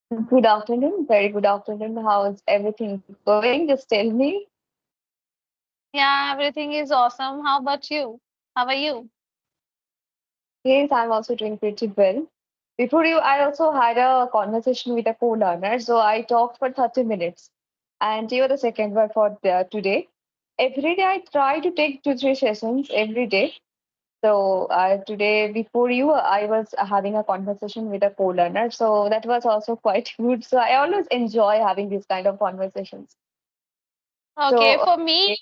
Good afternoon, very good afternoon. How's everything going? Just tell me. Yeah, everything is awesome. How about you? How are you? Yes, I'm also doing pretty well. Before you, I also had a conversation with a co-learner, so I talked for 30 minutes. And you are the second one for today. Every day I try to take 2, 3 sessions every day. So today, before you, I was having a conversation with a co-learner, so that was also quite good. So I always enjoy having these kind of conversations. Okay, So, okay.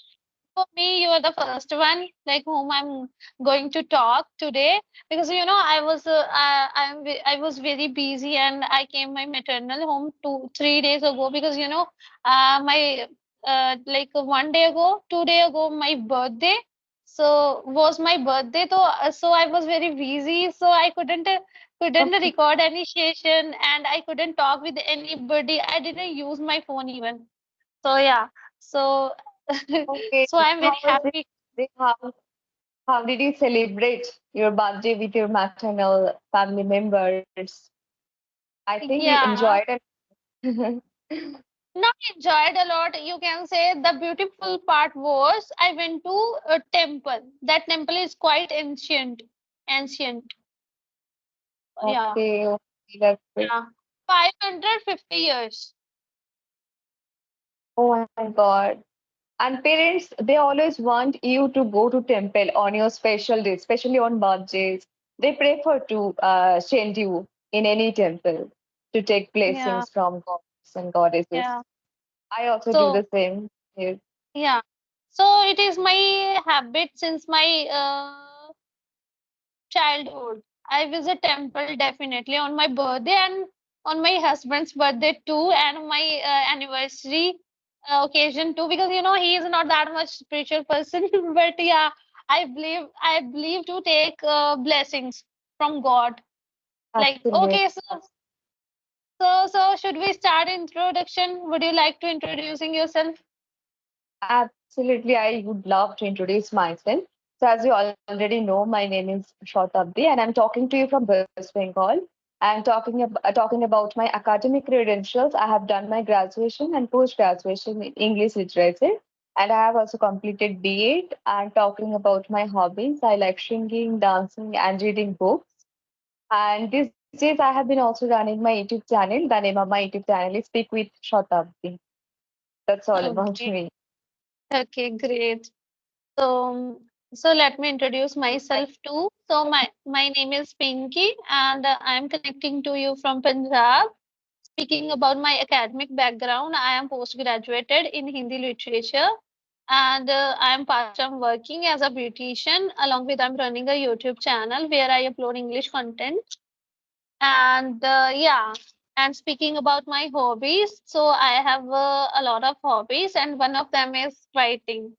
for me, you are the first one, like whom I'm going to talk today, because I was very busy and I came my maternal home 2 3 days ago because my like 1 day ago, 2 day ago, my birthday. So was my birthday, so I was very busy, so I couldn't record any session and I couldn't talk with anybody. I didn't use my phone even. So yeah, so Okay, so I'm very how was happy. it? How did you celebrate your birthday with your maternal family members? I think you enjoyed Yeah, it. not enjoyed a lot. You can say the beautiful part was I went to a temple. That temple is quite ancient. Ancient. Yeah, Okay, okay, that's great. yeah. 550 years. Oh my God. And parents, they always want you to go to temple on your special days, especially on birthdays. They prefer to send you in any temple to take Yeah, blessings from gods and goddesses. yeah. I also do So the same here. yeah. So it is my habit since my childhood. I visit temple definitely on my birthday and on my husband's birthday too, and my anniversary occasion too. Because he is not that much spiritual person, but yeah, I believe to take blessings from God. Like Absolutely. okay, so should we start introduction? Would you like to introducing yourself? Absolutely, I would love to introduce myself. So, as you already know, my name is Shautabdi, and I'm talking to you from West Bengal. I'm talking about my academic credentials. I have done my graduation and post graduation in English literature, and I have also completed B.Ed. And talking about my hobbies, I like singing, dancing, and reading books. And these days, I have been also running my YouTube channel. The name of my YouTube channel is Speak with Shautabdi. That's all about Okay, me. okay, great. So, so let me introduce myself too. So my name is Pinky, and I'm connecting to you from Punjab. Speaking about my academic background, I am postgraduated in Hindi literature, and I am part-time working as a beautician. Along with I'm running a YouTube channel where I upload English content. And yeah, and speaking about my hobbies, so I have a lot of hobbies, and one of them is writing,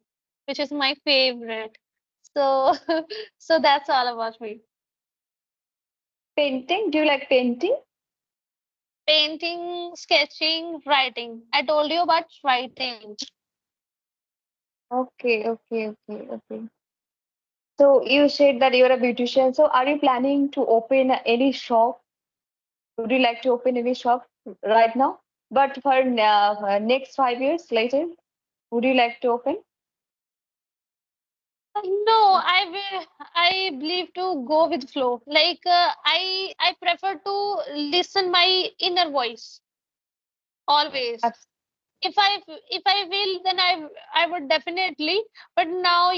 which is my favorite. So, so that's all about me. Painting? Do you like painting? Painting, sketching, writing. I told you about writing. Okay, okay, okay, okay. So you said that you're a beautician. So are you planning to open any shop? Would you like to open any shop right now? But for next 5 years later, would you like to open? No, I believe to go with flow. Like I prefer to listen my inner voice always. Abs- If I will, then I would definitely. But now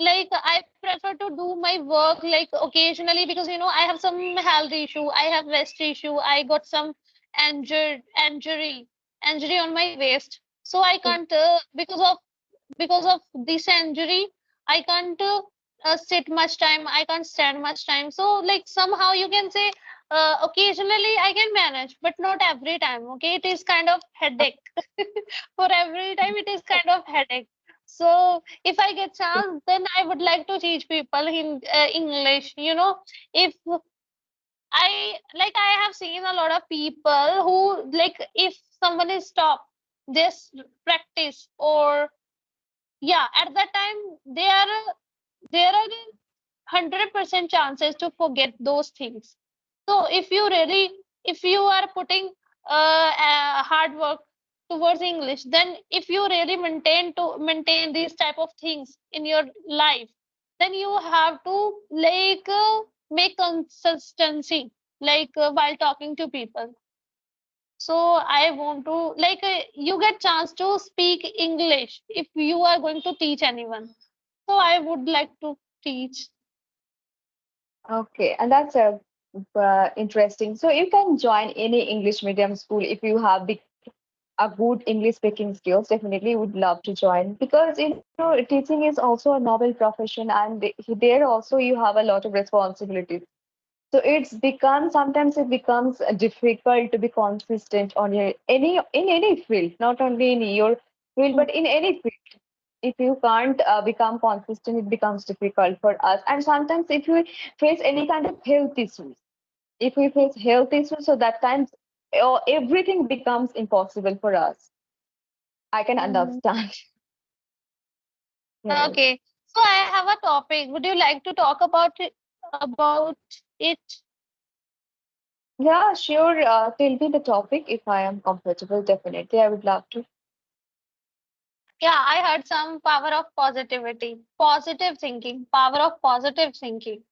like I prefer to do my work like occasionally because I have some health issue, I have rest issue, I got some injured injury on my waist, so I can't because of this injury I can't sit much time, I can't stand much time. So like somehow you can say occasionally I can manage, but not every time. Okay, it is kind of headache. For every time it is kind of headache. So if I get chance, then I would like to teach people in English. If I have seen a lot of people who like if someone is stop this practice, or yeah, at that time there are 100% chances to forget those things. So if you really if you are putting hard work towards English, then if you really maintain these type of things in your life, then you have to make consistency while talking to people. So I want to you get chance to speak English if you are going to teach anyone. So I would like to teach. Okay, and that's interesting. So you can join any English medium school if you have a good English speaking skills. Definitely would love to join because teaching is also a noble profession, and there also you have a lot of responsibilities. So sometimes it becomes difficult to be consistent on your any field, not only in your field but in any field. If you can't become consistent, it becomes difficult for us. And sometimes if we face any kind of health issues, if we face health issues, so that times everything becomes impossible for us. I can Mhm. understand. Yes. Okay, so I have a topic. Would you like to talk about it? Yeah, sure. Tell me the topic. If I am comfortable, definitely I would love to. Yeah, I heard some power of positivity, positive thinking, power of positive thinking.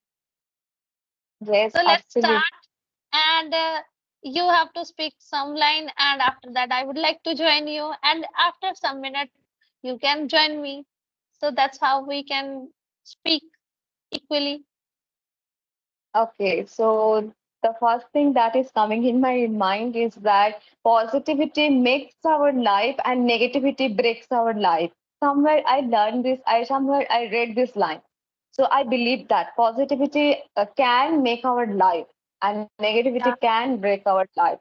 Yes, So let's absolutely. start, and you have to speak some line, and after that, I would like to join you, and after some minute, you can join me. So that's how we can speak equally. Okay, so the first thing that is coming in my mind is that positivity makes our life and negativity breaks our life. Somewhere I learned this, somewhere I read this line. So I believe that positivity can make our life and negativity Yeah. can break our life.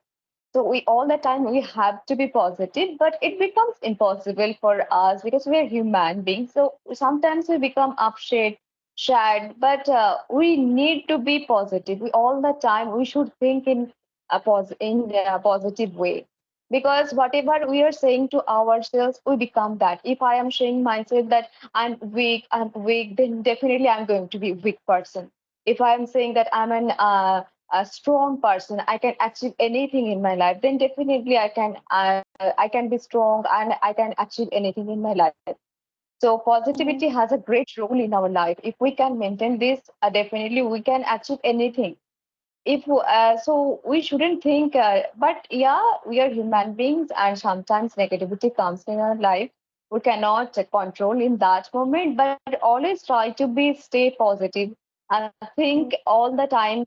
So we all the time we have to be positive, but it becomes impossible for us because we are human beings. So sometimes we become upset, sad, but we need to be positive. We all the time we should think in a positive way, because whatever we are saying to ourselves, we become that. If I am saying myself that I'm weak, then definitely I'm going to be a weak person. If I am saying that I'm a strong person, I can achieve anything in my life, then definitely I can be strong and I can achieve anything in my life. So positivity Mhm. has a great role in our life. If we can maintain this, definitely we can achieve anything. If so we shouldn't think, but yeah, we are human beings and sometimes negativity comes in our life. We cannot control in that moment, but always try to be stay positive and think all the time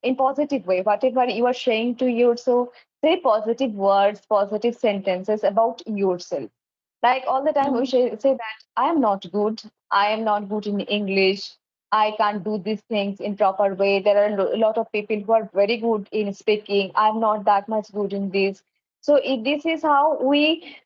in positive way. Whatever you are saying to yourself, say positive words, positive sentences about yourself. Like all the time, we Mhm. should say that I am not good. I am not good in English. I can't do these things in proper way. There are a lot of people who are very good in speaking. I'm not that much good in this. So this is how we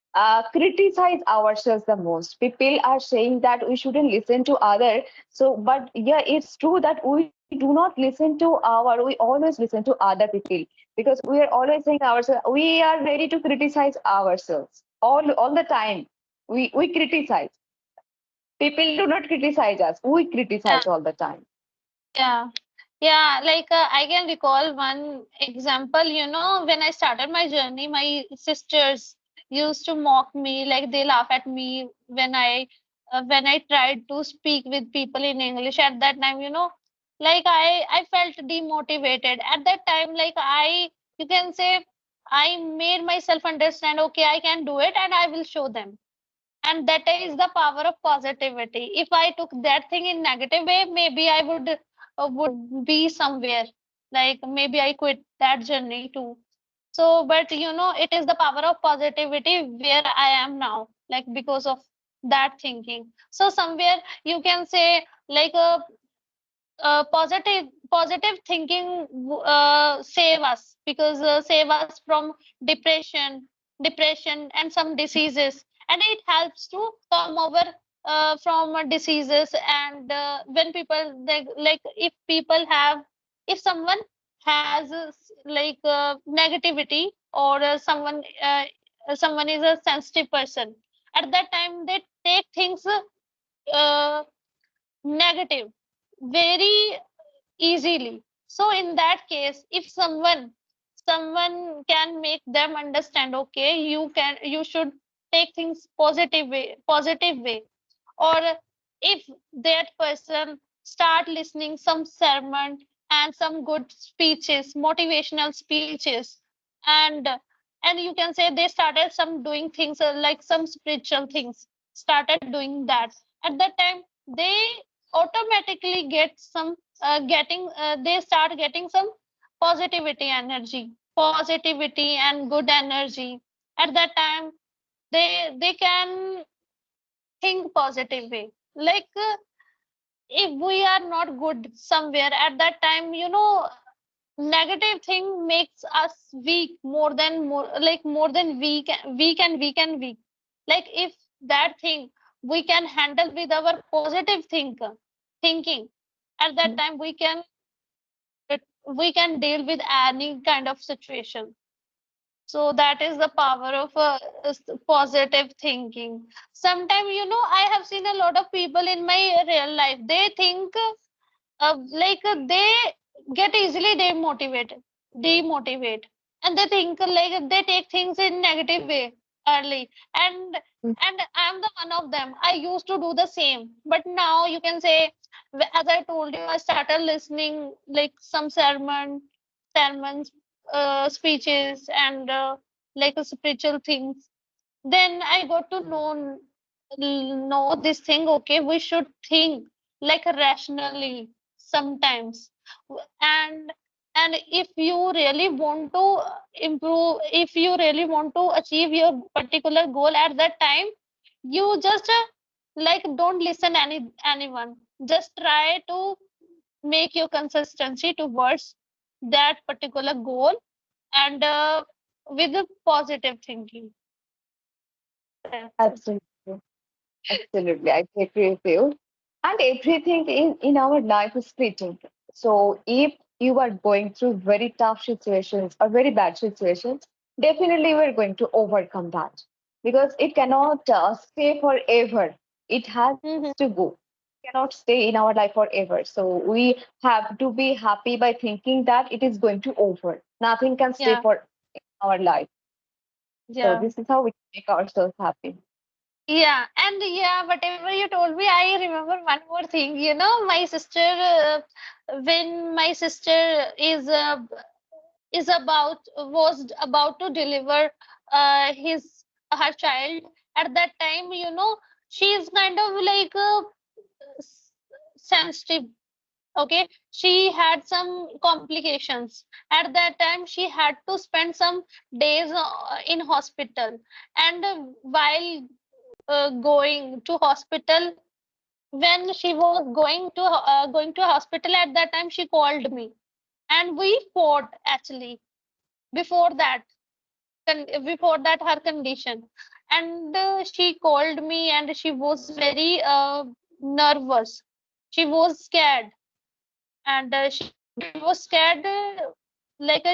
criticize ourselves the most. People are saying that we shouldn't listen to other. So, but yeah, it's true that we do not listen to we always listen to other people, because we are always saying ourselves, we are ready to criticize ourselves all the time. We criticize. People do not criticize us. We Yeah. criticize all the time. Yeah. Yeah, I can recall one example, when I started my journey, my sisters used to mock me, like they laugh at me when I tried to speak with people in English at that time, I felt demotivated. At that time, you can say I made myself understand, okay, I can do it and I will show them. And that is the power of positivity. If I took that thing in negative way, maybe I would be somewhere, like maybe I quit that journey too. So but it is the power of positivity where I am now, like because of that thinking. So somewhere you can say positive thinking save us, because save us from depression and some diseases, and it helps to come over from diseases. And when people if people have, if someone has negativity, or someone is a sensitive person, at that time they take things uh, negative very easily. So in that case, if someone someone can make them understand, okay, you should take things positive way. Or if that person start listening some sermon and some good speeches, motivational speeches, and you can say they started some doing things like some spiritual things, started doing that. At that time they automatically get some they start getting some positivity and good energy. At that time they can think positive way. Like if we are not good somewhere at that time, negative thing makes us weak, more than weak. Like if that thing we can handle with our positive thinking, at that time we can deal with any kind of situation. So that is the power of positive thinking. Sometimes, I have seen a lot of people in my real life. They think they get easily demotivate, and they think like they take things in negative way early. And I'm the one of them. I used to do the same, but now you can say, as I told you, I started listening like some sermons, speeches, and like spiritual things. Then I got to know this thing. Okay, we should think like rationally sometimes. and and if you really want to improve, if you really want to achieve your particular goal at that time, you just like don't listen anyone. Just try to make your consistency towards that particular goal, and with a positive thinking. That's it. Absolutely. Absolutely, I agree with you. And everything in our life is fleeting. So if you are going through very tough situations or very bad situations, definitely we're going to overcome that because it cannot stay forever. It has to Mhm. go. It cannot stay in our life forever. So we have to be happy by thinking that it is going to over. Nothing can stay Yeah, for our life. So yeah. this is how we make ourselves happy. Yeah, and yeah, whatever you told me, I remember one more thing. My sister, when my sister was about to deliver his her child. At that time, she is kind of like s- sensitive. Okay, she had some complications. At that time, she had to spend some days in hospital. And while going to hospital, when she was going to hospital, at that time she called me, and we fought actually before that before that her condition. And she called me, and she was very nervous. She was scared, and she was scared,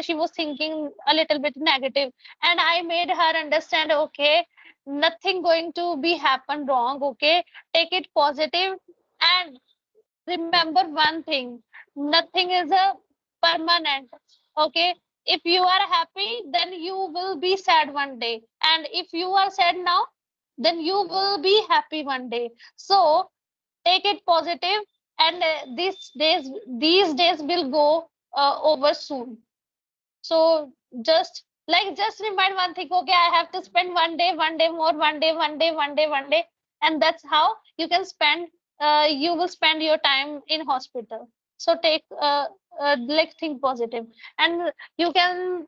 she was thinking a little bit negative. And I made her understand, okay, nothing going to be happen wrong. Okay, take it positive, and remember one thing, nothing is a permanent. Okay, if you are happy, then you will be sad one day, and if you are sad now, then you will be happy one day. So take it positive, and these days will go over soon. So just remind one thing, okay, I have to spend one day more, one day, and that's how you can spend. You will spend your time in hospital. So take like think positive, and you can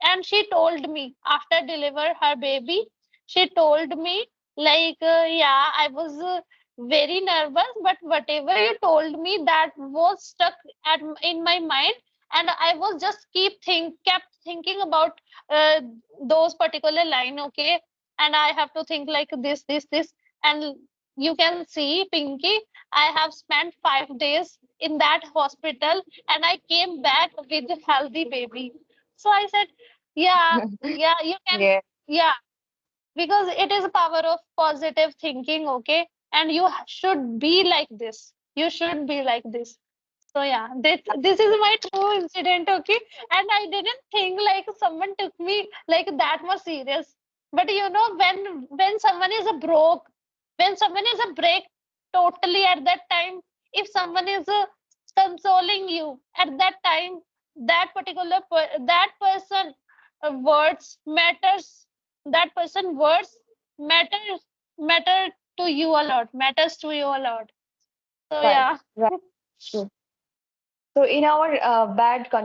And she told me after deliver her baby, she told me like, yeah, I was very nervous, but whatever you told me, that was stuck in my mind, and I was just kept thinking about uh, those particular line. Okay, and I have to think like this, and you can see, Pinky, I have spent 5 days in that hospital, and I came back with a healthy baby. So I said, yeah, you can, Yeah. yeah, because it is a power of positive thinking. Okay, and you should be like this, you should be like this. So yeah, this is my true incident, okay? And I didn't think like someone took me like that much serious. But when someone is a broke, when someone is a break totally at that time, if someone is consoling you at that time, that person words matters. That person words matters matter to you a lot. Matters to you a lot. So Right, yeah. right. True. So in our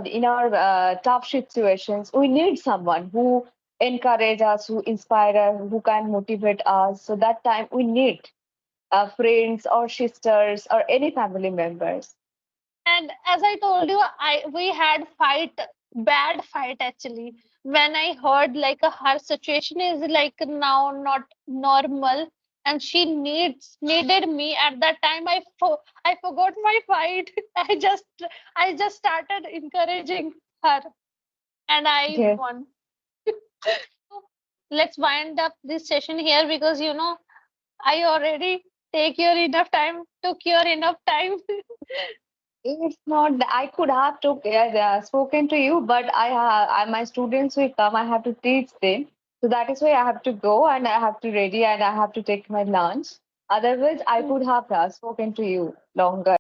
in our tough situations, we need someone who encourage us, who inspire us, who can motivate us. So that time we need friends or sisters or any family members. And as I told you, I we had bad fight actually. When I heard like her situation is like now not normal, and she needed me at that time, I forgot my fight. I just started encouraging her, and I Yes, won. So let's wind up this session here because I already took your enough time. it's not. I could have spoken to you, but my students will come. I have to teach them, so that is why I have to go and I have to ready and I have to take my lunch. Otherwise, I could have spoken to you longer.